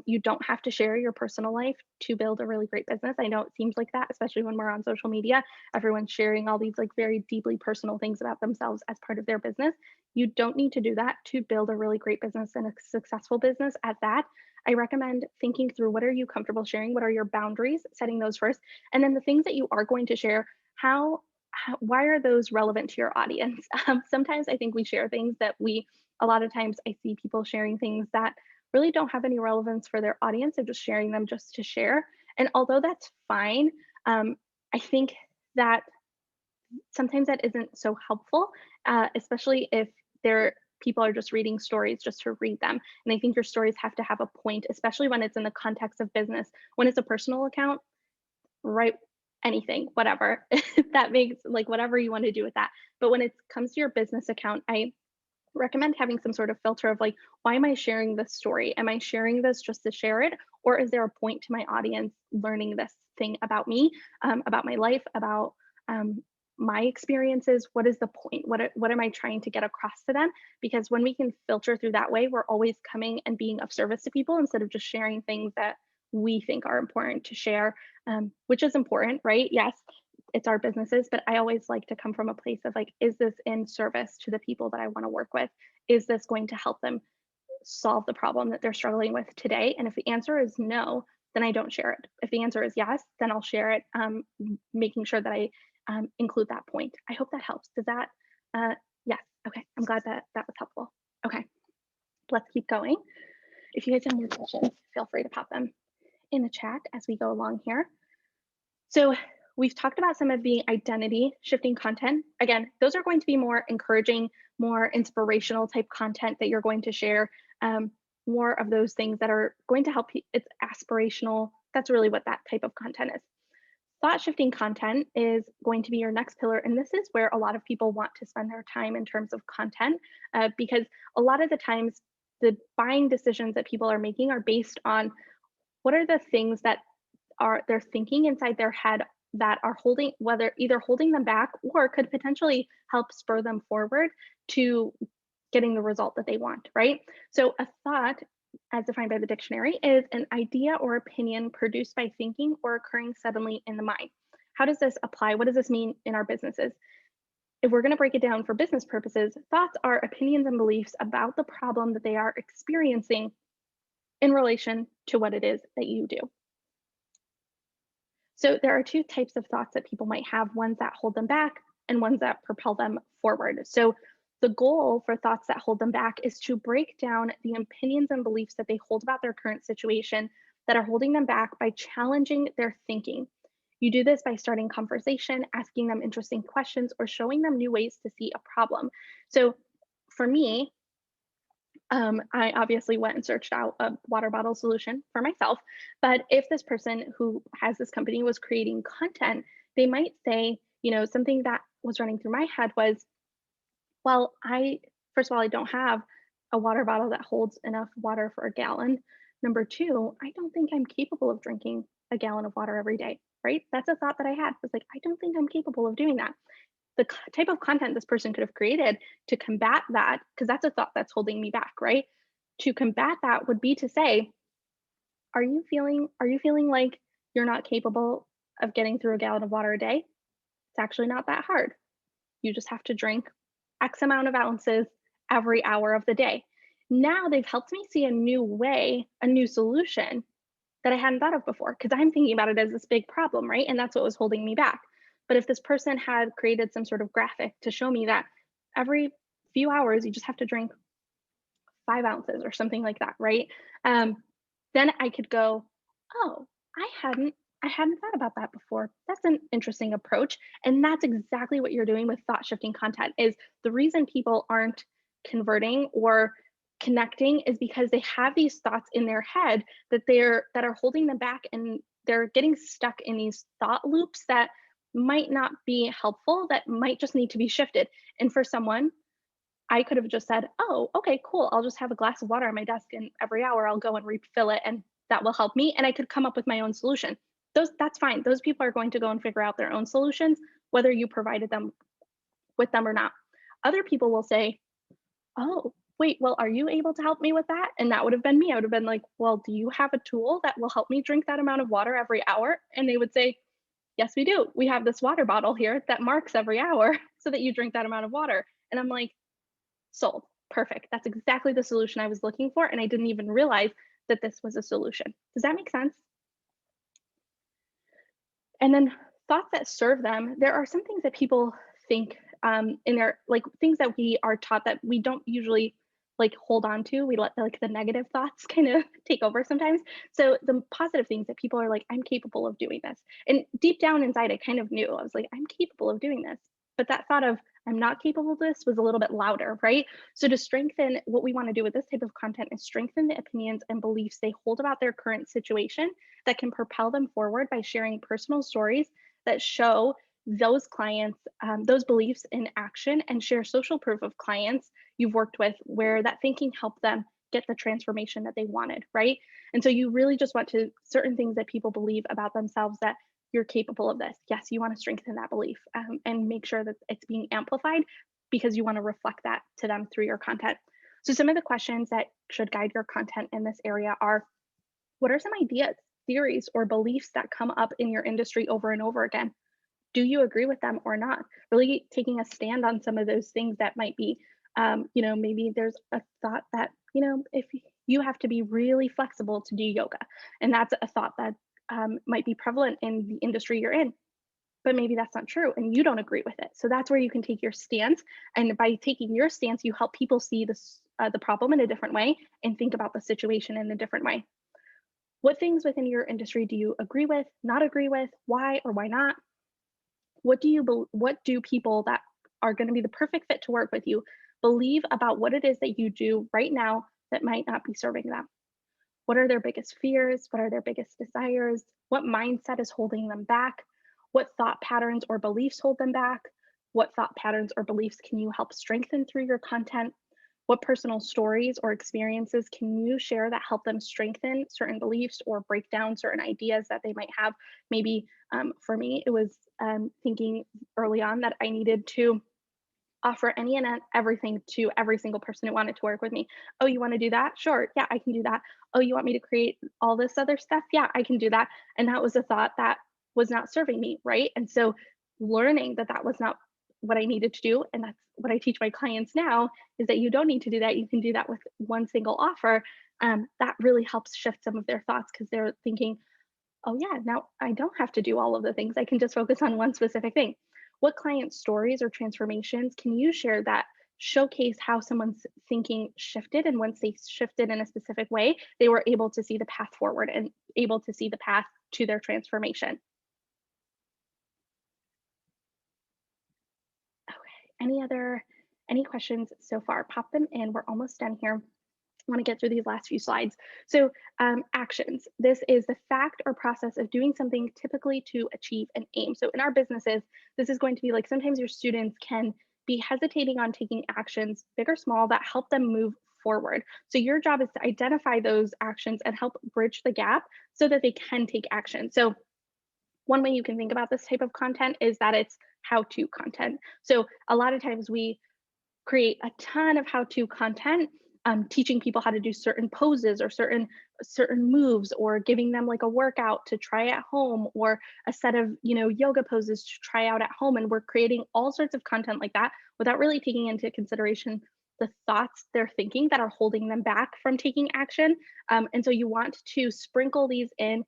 You don't have to share your personal life to build a really great business. I know it seems like that, especially when we're on social media. Everyone's sharing all these like very deeply personal things about themselves as part of their business. You don't need to do that to build a really great business and a successful business at that. I recommend thinking through, what are you comfortable sharing? What are your boundaries? Setting those first. And then the things that you are going to share, why are those relevant to your audience? Sometimes I think we share things that a lot of times I see people sharing things that really don't have any relevance for their audience. They're just sharing them just to share. And although that's fine, I think that sometimes that isn't so helpful, especially if they're people are just reading stories just to read them. And I think your stories have to have a point, especially when it's in the context of business. When it's a personal account, write anything, whatever. That makes like whatever you want to do with that. But when it comes to your business account, I recommend having some sort of filter of like, why am I sharing this story? Am I sharing this just to share it? Or is there a point to my audience learning this thing about me, about my life, about my experiences? What is the point? What am I trying to get across to them? Because when we can filter through that way, we're always coming and being of service to people instead of just sharing things that we think are important to share, which is important, right? Yes, it's our businesses, but I always like to come from a place of like, is this in service to the people that I want to work with? Is this going to help them solve the problem that they're struggling with today? And if the answer is no, then I don't share it. If the answer is yes, then I'll share it, making sure that I include that point. I hope that helps. Does that, uh, yes, okay. I'm glad that that was helpful. Okay, let's keep going. If you guys have more questions, feel free to pop them in the chat as we go along here. So we've talked about some of the identity shifting content. Again, those are going to be more encouraging, more inspirational type content that you're going to share. More of those things that are going to help you. It's aspirational. That's really what that type of content is. Thought shifting content is going to be your next pillar. And this is where a lot of people want to spend their time in terms of content, because a lot of the times the buying decisions that people are making are based on what are the things that are they're thinking inside their head that are holding, whether either holding them back or could potentially help spur them forward to getting the result that they want, right? So a thought, as defined by the dictionary, is an idea or opinion produced by thinking or occurring suddenly in the mind. How does this apply? What does this mean in our businesses? If we're going to break it down for business purposes, thoughts are opinions and beliefs about the problem that they are experiencing in relation to what it is that you do. So there are two types of thoughts that people might have, ones that hold them back and ones that propel them forward. So the goal for thoughts that hold them back is to break down the opinions and beliefs that they hold about their current situation that are holding them back by challenging their thinking. You do this by starting conversation, asking them interesting questions, or showing them new ways to see a problem. So for me, I obviously went and searched out a water bottle solution for myself. But if this person who has this company was creating content, they might say, something that was running through my head was, well, first of all, I don't have a water bottle that holds enough water for a gallon. Number two, I don't think I'm capable of drinking a gallon of water every day, right? That's a thought that I had. Was like, I don't think I'm capable of doing that. The type of content this person could have created to combat that, because that's a thought that's holding me back, right? To combat that would be to say, are you feeling like you're not capable of getting through a gallon of water a day? It's actually not that hard. You just have to drink X amount of ounces every hour of the day. Now they've helped me see a new way, a new solution that I hadn't thought of before, because I'm thinking about it as this big problem, right? And that's what was holding me back. But if this person had created some sort of graphic to show me that every few hours you just have to drink 5 ounces or something like that, right? Um, then I could go, oh, I hadn't I hadn't thought about that before. That's an interesting approach. And that's exactly what you're doing with thought shifting content. Is the reason people aren't converting or connecting is because they have these thoughts in their head that are holding them back, and they're getting stuck in these thought loops that might not be helpful, that might just need to be shifted. And for someone, I could have just said, "Oh, okay, cool. I'll just have a glass of water on my desk and every hour I'll go and refill it and that will help me." And I could come up with my own solution. That's fine. Those people are going to go and figure out their own solutions, whether you provided them with them or not. Other people will say, "Oh, wait, well, are you able to help me with that?" And that would have been me. I would have been like, "Well, do you have a tool that will help me drink that amount of water every hour?" And they would say, "Yes, we do. We have this water bottle here that marks every hour so that you drink that amount of water." And I'm like, sold. Perfect. That's exactly the solution I was looking for. And I didn't even realize that this was a solution. Does that make sense? And then thoughts that serve them, there are some things that people think in their, like, things that we are taught that we don't usually like hold on to. We let like the negative thoughts kind of take over sometimes. So the positive things that people are like, I'm capable of doing this. And deep down inside, I kind of knew. I was like, I'm capable of doing this. But that thought of I'm not capable of this was a little bit louder, right? So to strengthen, what we want to do with this type of content is strengthen the opinions and beliefs they hold about their current situation that can propel them forward by sharing personal stories that show those clients, those beliefs in action, and share social proof of clients you've worked with where that thinking helped them get the transformation that they wanted, right? And so you really just want to, certain things that people believe about themselves, that you're capable of this. Yes, you want to strengthen that belief, and make sure that it's being amplified because you want to reflect that to them through your content. So some of the questions that should guide your content in this area are, what are some ideas, theories, or beliefs that come up in your industry over and over again? Do you agree with them or not? Really taking a stand on some of those things that might be, maybe there's a thought that, if you have to be really flexible to do yoga. And that's a thought that might be prevalent in the industry you're in, but maybe that's not true and you don't agree with it. So that's where you can take your stance. And by taking your stance, you help people see this, the problem in a different way and think about the situation in a different way. What things within your industry do you agree with, not agree with, why or why not? What do people that are going to be the perfect fit to work with you believe about what it is that you do right now that might not be serving them? What are their biggest fears? What are their biggest desires? What mindset is holding them back? What thought patterns or beliefs hold them back? What thought patterns or beliefs can you help strengthen through your content? What personal stories or experiences can you share that help them strengthen certain beliefs or break down certain ideas that they might have? Maybe for me, it was thinking early on that I needed to offer any and everything to every single person who wanted to work with me. Oh, you want to do that? Sure. Yeah, I can do that. Oh, you want me to create all this other stuff? Yeah, I can do that. And that was a thought that was not serving me. Right. And so learning that that was not what I needed to do. And that's what I teach my clients now is that you don't need to do that. You can do that with one single offer. That really helps shift some of their thoughts because they're thinking, oh, yeah, now I don't have to do all of the things. I can just focus on one specific thing. What client stories or transformations can you share that showcase how someone's thinking shifted? And once they shifted in a specific way, they were able to see the path forward and able to see the path to their transformation. Okay. Any questions so far? Pop them in. We're almost done here. Want to get through these last few slides. So, actions. This is the fact or process of doing something typically to achieve an aim. So, in our businesses, this is going to be like sometimes your students can be hesitating on taking actions, big or small, that help them move forward. So, your job is to identify those actions and help bridge the gap so that they can take action. So, one way you can think about this type of content is that it's how to content. So, a lot of times we create a ton of how-to content, teaching people how to do certain poses or certain moves, or giving them like a workout to try at home, or a set of yoga poses to try out at home. And we're creating all sorts of content like that without really taking into consideration the thoughts they're thinking that are holding them back from taking action. And so you want to sprinkle these in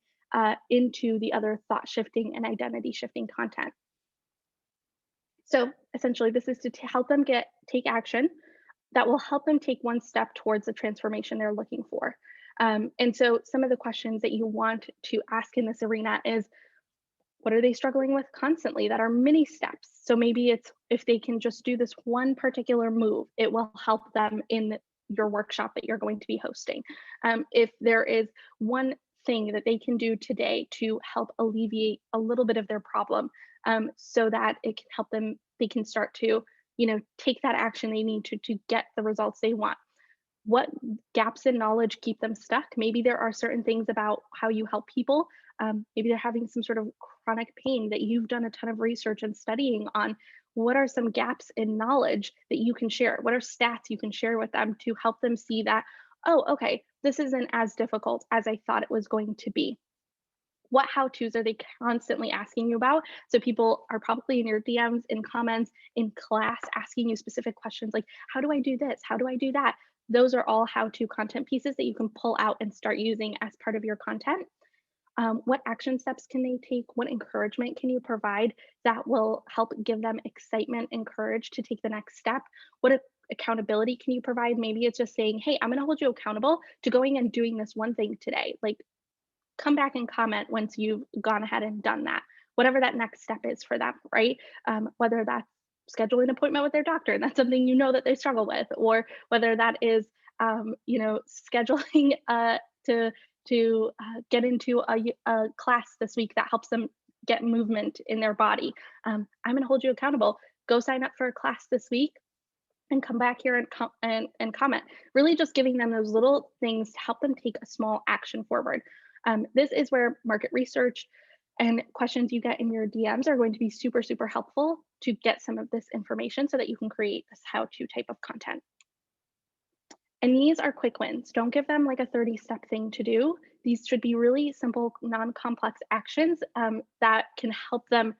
into the other thought shifting and identity shifting content. So essentially, this is to help them take action that will help them take one step towards the transformation they're looking for. And so some of the questions that you want to ask in this arena is, what are they struggling with constantly that are mini steps? So maybe it's if they can just do this one particular move, it will help them in your workshop that you're going to be hosting. If there is one thing that they can do today to help alleviate a little bit of their problem, so that it can help them, they can start to, take that action they need to get the results they want. What gaps in knowledge keep them stuck? Maybe there are certain things about how you help people. Maybe they're having some sort of chronic pain that you've done a ton of research and studying on. What are some gaps in knowledge that you can share? What are stats you can share with them to help them see that, oh, okay, this isn't as difficult as I thought it was going to be? What how to's are they constantly asking you about? So people are probably in your DMs, in comments, in class, asking you specific questions like, how do I do this? How do I do that? Those are all how to content pieces that you can pull out and start using as part of your content. What action steps can they take? What encouragement can you provide that will help give them excitement and courage to take the next step? What accountability can you provide? Maybe it's just saying, hey, I'm going to hold you accountable to going and doing this one thing today. Like, come back and comment once you've gone ahead and done that, whatever that next step is for them, right? Whether that's scheduling an appointment with their doctor, and that's something that they struggle with, or whether that is, scheduling to get into a class this week that helps them get movement in their body. I'm going to hold you accountable. Go sign up for a class this week and come back here and, and comment. Really just giving them those little things to help them take a small action forward. This is where market research and questions you get in your DMs are going to be super, super helpful to get some of this information so that you can create this how-to type of content. And these are quick wins. Don't give them like a 30-step thing to do. These should be really simple, non-complex actions that can help them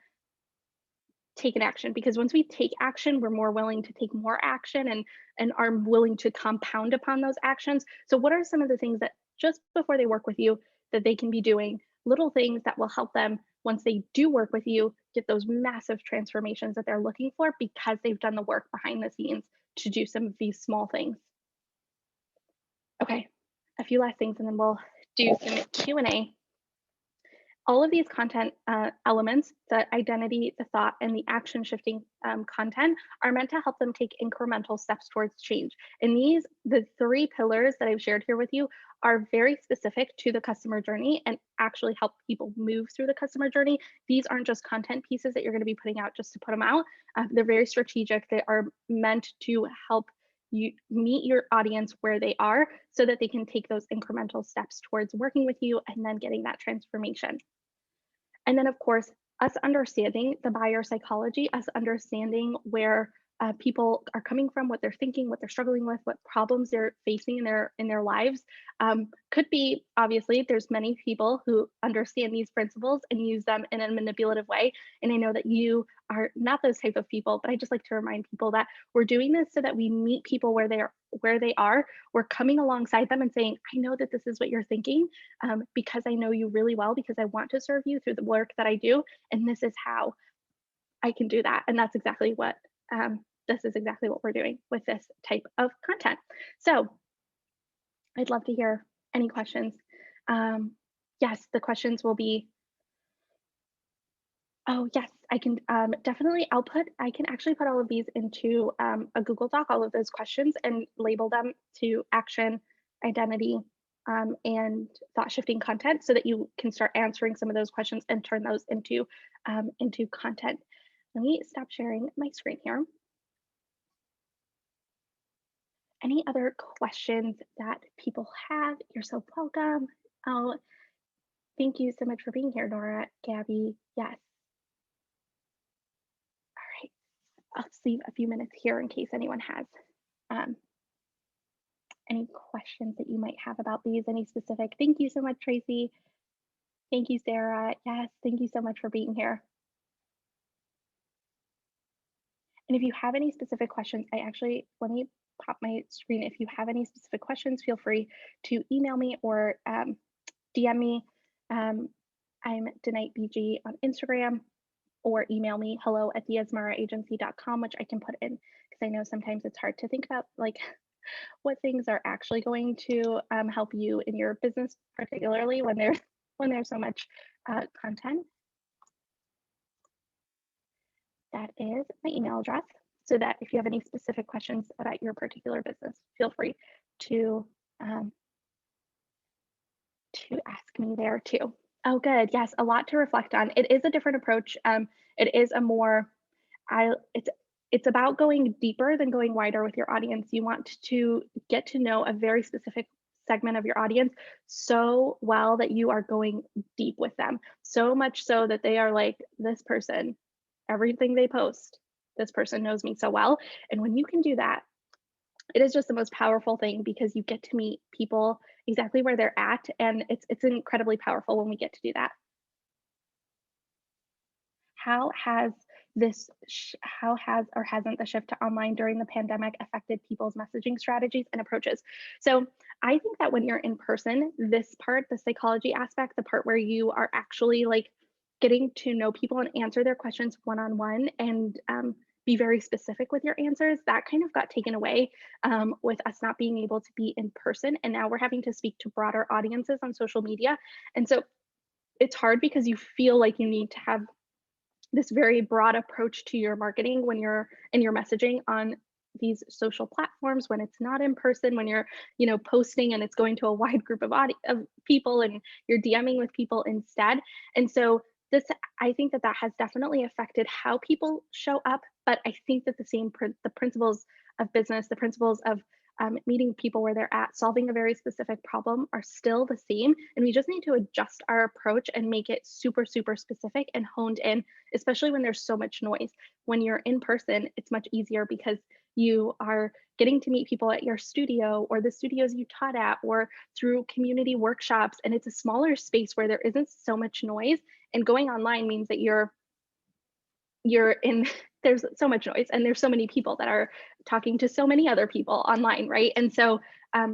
take an action, because once we take action, we're more willing to take more action and are willing to compound upon those actions. So what are some of the things that just before they work with you that they can be doing, little things that will help them once they do work with you get those massive transformations that they're looking for because they've done the work behind the scenes to do some of these small things. Okay, a few last things and then we'll do some Q&A. All of these content elements, the identity, the thought, and the action shifting content are meant to help them take incremental steps towards change. And these, the three pillars that I've shared here with you, are very specific to the customer journey and actually help people move through the customer journey. These aren't just content pieces that you're going to be putting out just to put them out. They're very strategic. They are meant to help you meet your audience where they are so that they can take those incremental steps towards working with you and then getting that transformation. And then, of course, us understanding the buyer psychology, us understanding where people are coming from, what they're thinking, what they're struggling with, what problems they're facing in their lives, could be, obviously. There's many people who understand these principles and use them in a manipulative way. And I know that you are not those type of people, but I just like to remind people that we're doing this so that we meet people where they are. We're coming alongside them and saying, I know that this is what you're thinking, because I know you really well, because I want to serve you through the work that I do. And this is how I can do that. And that's exactly what this is exactly what we're doing with this type of content. So I'd love to hear any questions. Yes, the questions will be, oh yes, I can definitely, I can actually put all of these into a Google Doc, all of those questions, and label them to action, identity, and thought shifting content so that you can start answering some of those questions and turn those into content. Let me stop sharing my screen here. Any other questions that people have? You're so welcome. Oh, thank you so much for being here, Nora, Gabby. Yes. All right. I'll leave a few minutes here in case anyone has um, any questions that you might have about these, any specific. Thank you so much, Tracy. Thank you, Sarah. Yes, thank you so much for being here. And if you have any specific questions, let me pop my screen. If you have any specific questions, feel free to email me or DM me. I'm Danait BG on Instagram, or email me hello@theasmaraagency.com, which I can put in because I know sometimes it's hard to think about like what things are actually going to help you in your business, particularly when there's so much content. That is my email address, so that if you have any specific questions about your particular business, feel free to ask me there too. Oh, good. Yes, a lot to reflect on. It is a different approach. It is a more, I it's about going deeper than going wider with your audience. You want to get to know a very specific segment of your audience so well that you are going deep with them. So much so that they are like, this person, everything they post, this person knows me so well. And when you can do that, it is just the most powerful thing because you get to meet people exactly where they're at, and it's incredibly powerful when we get to do that. How has how has or hasn't the shift to online during the pandemic affected people's messaging strategies and approaches? So I think that when you're in person, this part, the psychology aspect, the part where you are actually like getting to know people and answer their questions one-on-one, and be very specific with your answers, that kind of got taken away with us not being able to be in person. And now we're having to speak to broader audiences on social media. And so it's hard because you feel like you need to have this very broad approach to your marketing when you're in your messaging on these social platforms, when it's not in person, when you're posting and it's going to a wide group of people and you're DMing with people instead. And so this, I think that has definitely affected how people show up, but I think that the principles of business, the principles of meeting people where they're at, solving a very specific problem, are still the same. And we just need to adjust our approach and make it super, super specific and honed in, especially when there's so much noise. When you're in person, it's much easier because you are getting to meet people at your studio or the studios you taught at or through community workshops. And it's a smaller space where there isn't so much noise. And going online means that you're you're in there's so much noise and there's so many people that are talking to so many other people online, right? And so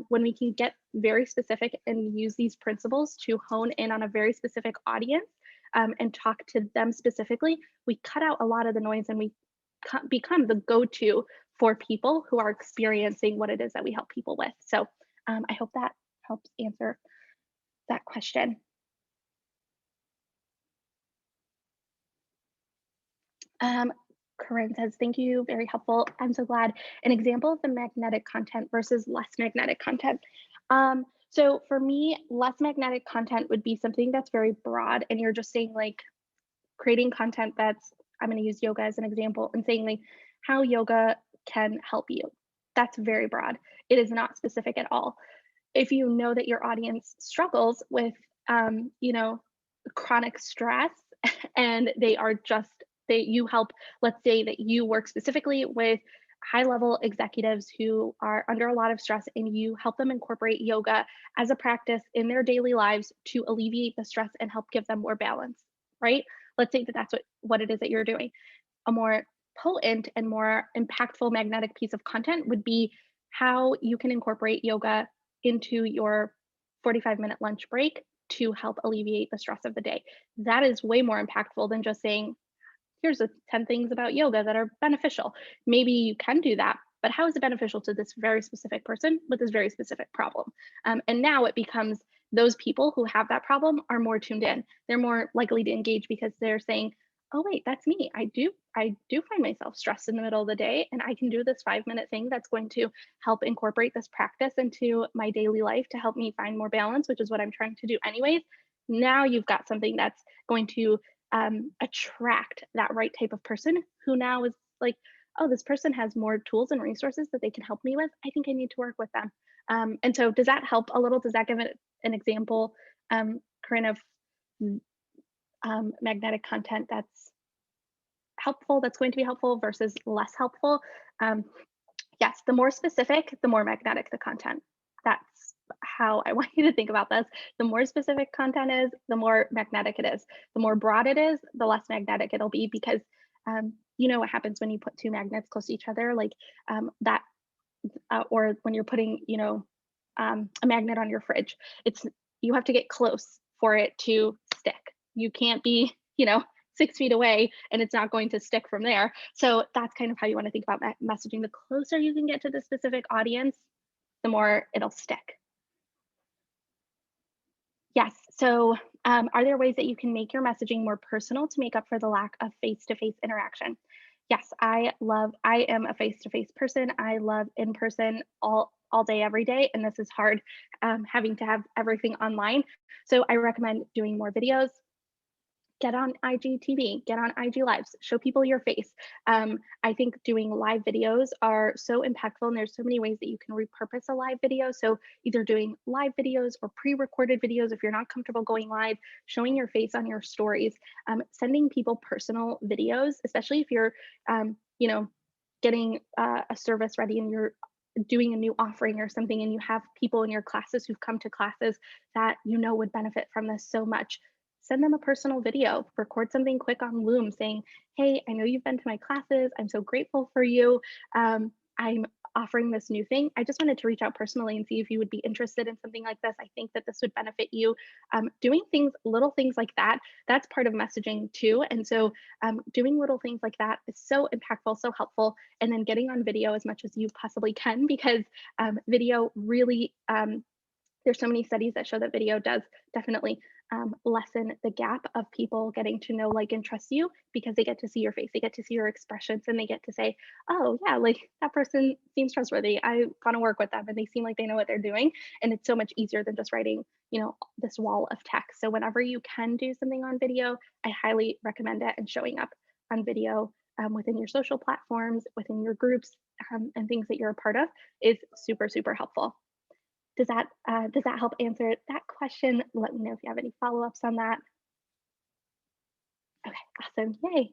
when we can get very specific and use these principles to hone in on a very specific audience, and talk to them specifically, we cut out a lot of the noise and we become the go-to for people who are experiencing what it is that we help people with. So I hope that helps answer that question. Um, Corinne says, thank you, very helpful. I'm so glad. An example of the magnetic content versus less magnetic content. So for me, less magnetic content would be something that's very broad, and you're just saying like creating content that's, I'm going to use yoga as an example, and saying like how yoga can help you. That's very broad. It is not specific at all. If you know that your audience struggles with, you know, chronic stress and they are just, they, you help, let's say that you work specifically with high level executives who are under a lot of stress and you help them incorporate yoga as a practice in their daily lives to alleviate the stress and help give them more balance, right? Let's say that that's what it is that you're doing. A more potent and more impactful magnetic piece of content would be how you can incorporate yoga into your 45-minute lunch break to help alleviate the stress of the day. That is way more impactful than just saying, here's the 10 things about yoga that are beneficial. Maybe you can do that, but how is it beneficial to this very specific person with this very specific problem? And now it becomes those people who have that problem are more tuned in. They're more likely to engage because they're saying, oh wait, that's me. I do find myself stressed in the middle of the day, and I can do this 5-minute thing that's going to help incorporate this practice into my daily life to help me find more balance, which is what I'm trying to do anyways. Now you've got something that's going to attract that right type of person who now is like, oh, this person has more tools and resources that they can help me with. I think I need to work with them. And so, does that help a little? Does that give it an example, Corinne, of magnetic content that's helpful, that's going to be helpful versus less helpful? Um, yes, the more specific, the more magnetic the content. That's how I want you to think about this. The more specific content is, the more magnetic it is. The more broad it is, the less magnetic it'll be because you know what happens when you put two magnets close to each other, like that, or when you're putting, you know, a magnet on your fridge. It's, you have to get close for it to stick. You can't be, you know, 6 feet away and it's not going to stick from there. So that's kind of how you want to think about messaging. The closer you can get to the specific audience, the more it'll stick. Yes. So, are there ways that you can make your messaging more personal to make up for the lack of face to face interaction? Yes, I am a face to face person. I love in person all day, every day. And this is hard, having to have everything online. So, I recommend doing more videos, get on IGTV, get on IG Lives, show people your face. I think doing live videos are so impactful, and there's so many ways that you can repurpose a live video. So either doing live videos or pre-recorded videos if you're not comfortable going live, showing your face on your stories, sending people personal videos, especially if you're, you know, getting a service ready and you're doing a new offering or something and you have people in your classes who've come to classes that you know would benefit from this so much. Send them a personal video, record something quick on Loom saying, hey, I know you've been to my classes, I'm so grateful for you, I'm offering this new thing, I just wanted to reach out personally and see if you would be interested in something like this, I think that this would benefit you. Doing things, little things like that, that's part of messaging too. And so doing little things like that is so impactful, so helpful. And then getting on video as much as you possibly can, because video really, there's so many studies that show that video does definitely lessen the gap of people getting to know, like, and trust you, because they get to see your face, they get to see your expressions, and they get to say, oh, yeah, like that person seems trustworthy. I want to work with them and they seem like they know what they're doing. And it's so much easier than just writing, you know, this wall of text. So, whenever you can do something on video, I highly recommend it. And showing up on video within your social platforms, within your groups, and things that you're a part of is super, super helpful. Does that help answer that question? Let me know if you have any follow-ups on that. Okay, awesome. Yay.